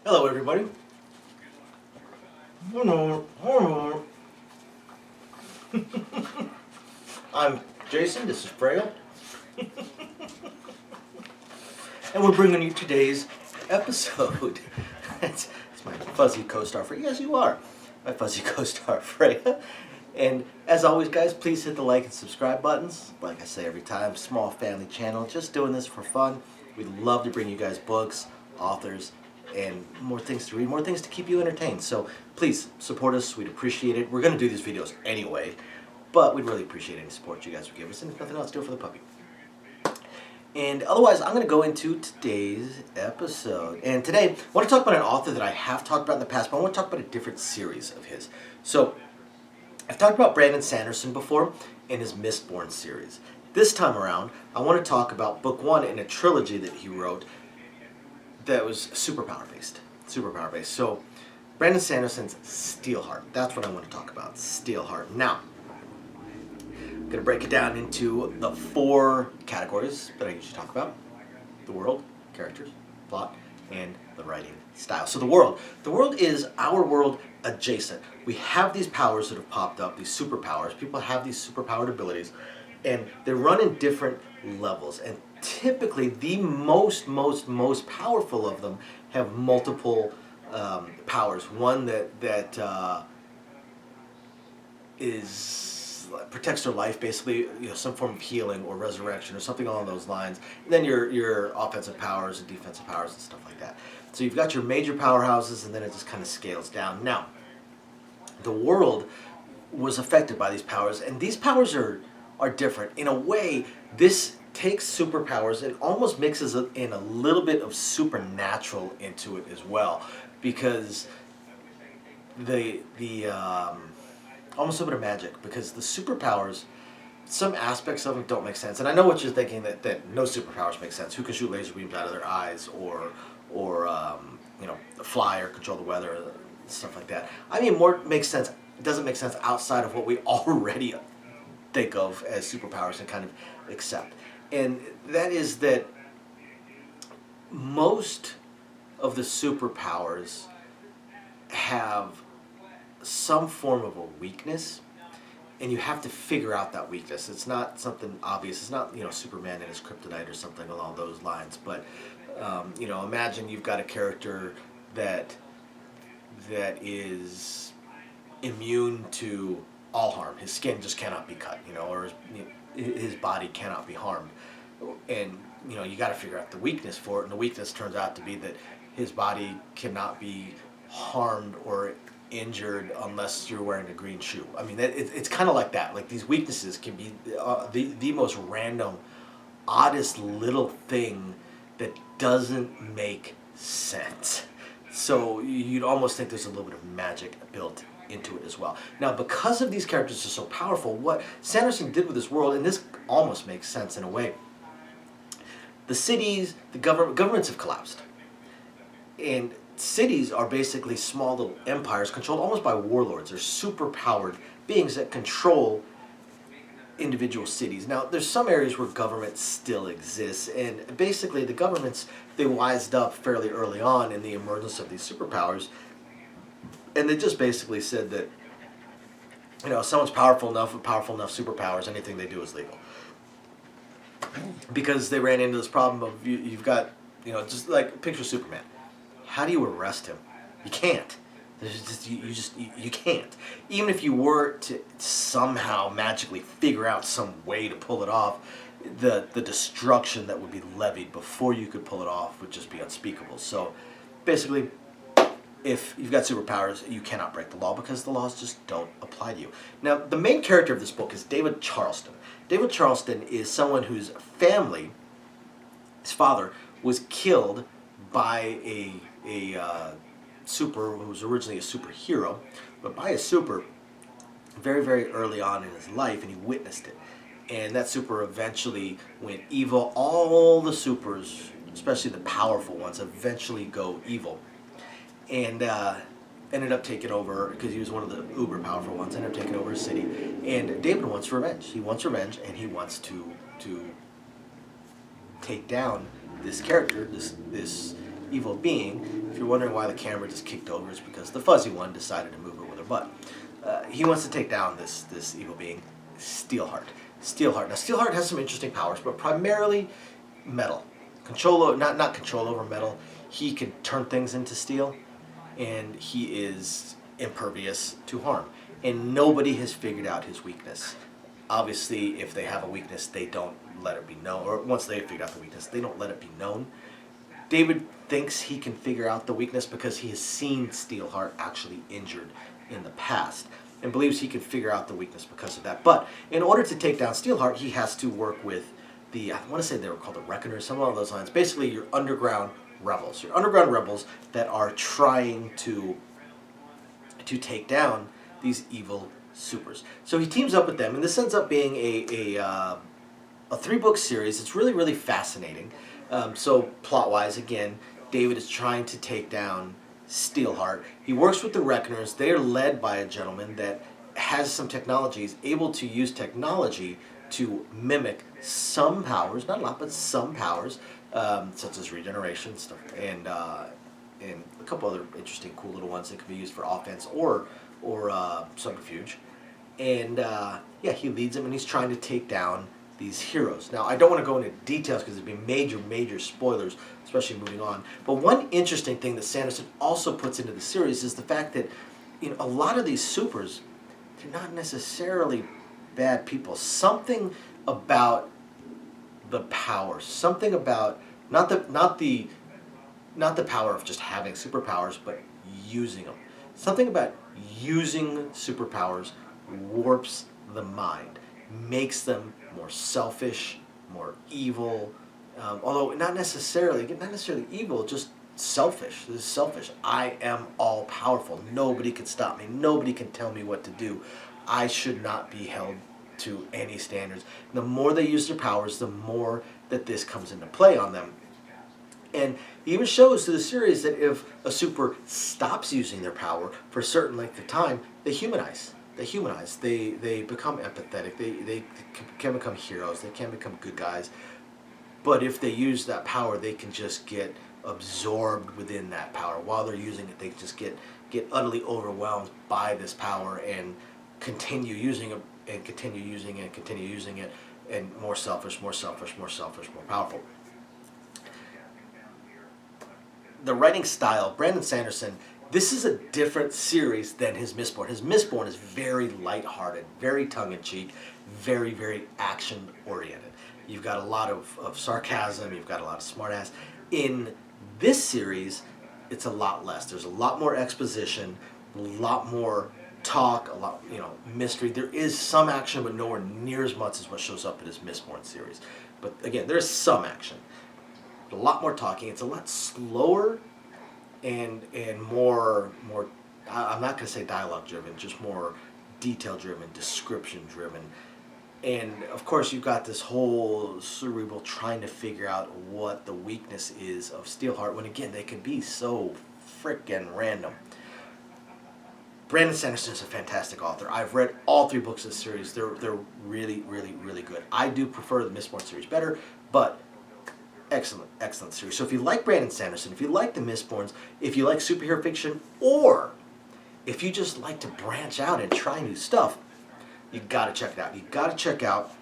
Hello, everybody. I'm Jason. This is Freya, and we're bringing you today's episode. it's my fuzzy co-star Freya. Yes, you are my fuzzy co-star Freya. And as always, guys, please hit the like and subscribe buttons. Like I say every time, small family channel. Just doing this for fun. We'd love to bring you guys books, authors, and more things to read, more things to keep you entertained. So please support us. We'd appreciate it. We're going to do these videos anyway, but we'd really appreciate any support you guys would give us. And if nothing else, do it for the puppy. And otherwise, I'm going to go into today's episode. And today, I want to talk about an author that I have talked about in the past, but I want to talk about a different series of his. So I've talked about Brandon Sanderson before in his Mistborn series. This time around, I want to talk about book one in a trilogy that he wrote that was superpower based. So Brandon Sanderson's Steelheart. That's what I want to talk about. Steelheart. Now, I'm going to break it down into the four categories that I usually talk about: the world, characters, plot, and the writing style. So the world is our world adjacent. We have these powers that have popped up, these superpowers. People have these superpowered abilities, and they run in different levels. And typically, the most powerful of them have multiple powers. One that protects their life, basically, some form of healing or resurrection or something along those lines. And then your offensive powers and defensive powers and stuff like that. So you've got your major powerhouses, and then it just kind of scales down. Now, the world was affected by these powers, and these powers are different. In a way, this takes superpowers and almost mixes in a little bit of supernatural into it as well, because the almost a bit of magic, because the superpowers, some aspects of them don't make sense. And I know what you're thinking, that no superpowers make sense. Who can shoot laser beams out of their eyes, or fly or control the weather, stuff like that. I mean, more makes sense. It doesn't make sense outside of what we already think of as superpowers and kind of accept. And that is that most of the superpowers have some form of a weakness, and you have to figure out that weakness. It's not something obvious. It's not, Superman and his kryptonite or something along those lines. But imagine you've got a character that is immune to all harm. His skin just cannot be cut, or his body cannot be harmed. And you got to figure out the weakness for it. And the weakness turns out to be that his body cannot be harmed or injured unless you're wearing a green shoe. I mean, it's kind of like that. Like, these weaknesses can be the most random, oddest little thing that doesn't make sense. So you'd almost think there's a little bit of magic built into it as well. Now, because of these characters are so powerful, what Sanderson did with this world, and this almost makes sense in a way, the cities, the governments have collapsed. And cities are basically small little empires controlled almost by warlords. They're super-powered beings that control individual cities. Now, there's some areas where government still exists, and basically the governments, they wised up fairly early on in the emergence of these superpowers, and they just basically said that, if someone's powerful enough with powerful enough superpowers, anything they do is legal. Because they ran into this problem of you've got, just like picture Superman. How do you arrest him? You can't. You can't. Even if you were to somehow magically figure out some way to pull it off, the destruction that would be levied before you could pull it off would just be unspeakable. So basically, if you've got superpowers, you cannot break the law because the laws just don't apply to you. Now, the main character of this book is David Charleston. David Charleston is someone whose family, his father, was killed by a super, who was originally a superhero, but by a super very, very early on in his life, and he witnessed it. And that super eventually went evil. All the supers, especially the powerful ones, eventually go evil. And ended up taking over, because he was one of the uber powerful ones, ended up taking over a city. And David wants revenge. He wants revenge, and he wants to take down this character, this evil being. If you're wondering why the camera just kicked over, it's because the fuzzy one decided to move it with her butt. He wants to take down this evil being, Steelheart. Steelheart. Now, Steelheart has some interesting powers, but primarily metal. Not control over metal. He can turn things into steel, and he is impervious to harm. And nobody has figured out his weakness. Obviously, if they have a weakness, they don't let it be known. Or once they figure out the weakness, they don't let it be known. David thinks he can figure out the weakness because he has seen Steelheart actually injured in the past, and believes he can figure out the weakness because of that. But in order to take down Steelheart, he has to work with the, I want to say they were called the Reckoners, some of those lines. Basically, your underground rebels. Your underground rebels that are trying to take down these evil supers. So he teams up with them, and this ends up being a 3-book series. It's really, really fascinating. So plot-wise, again, David is trying to take down Steelheart. He works with the Reckoners. They are led by a gentleman that has some technologies, able to use technology to mimic some powers, not a lot, but some powers, such as regeneration stuff, and a couple other interesting, cool little ones that can be used for offense or subterfuge. And yeah, he leads them, and he's trying to take down these heroes. Now, I don't want to go into details because there'd be major spoilers, especially moving on. But one interesting thing that Sanderson also puts into the series is the fact that, you know, a lot of these supers, they're not necessarily bad people. Something about the power, something about not the power of just having superpowers, but using them. Something about using superpowers warps the mind, makes them more selfish, more evil. Although not necessarily evil, just selfish. This is selfish. I am all powerful. Nobody can stop me. Nobody can tell me what to do. I should not be held to any standards. The more they use their powers, the more that this comes into play on them. And he even shows through the series that if a super stops using their power for a certain length of time, they humanize. They become empathetic. They can become heroes. They can become good guys. But if they use that power, they can just get absorbed within that power. While they're using it, they just get utterly overwhelmed by this power and continue using it and continue using it and continue using it, and more selfish, more powerful. The writing style, Brandon Sanderson, this is a different series than his Mistborn. His Mistborn is very lighthearted, very tongue-in-cheek, very action-oriented. You've got a lot of sarcasm, you've got a lot of smartass. In this series, it's a lot less. There's a lot more exposition, a lot more talk, a lot, mystery. There is some action, but nowhere near as much as what shows up in his Mistborn series. But again, there's some action. A lot more talking. It's a lot slower and more I'm not going to say dialogue driven, just more detail driven, description driven. And of course you've got this whole cerebral trying to figure out what the weakness is of Steelheart, when again they can be so frickin' random. Brandon Sanderson is a fantastic author. I've read all 3 books of the series. They're really good. I do prefer the Mistborn series better, but excellent series. So if you like Brandon Sanderson, if you like the Mistborns, if you like superhero fiction, or if you just like to branch out and try new stuff, you got to check it out. You got to check out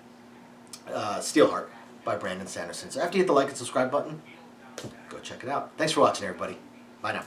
Steelheart by Brandon Sanderson. So after you hit the like and subscribe button, go check it out. Thanks for watching, everybody. Bye now.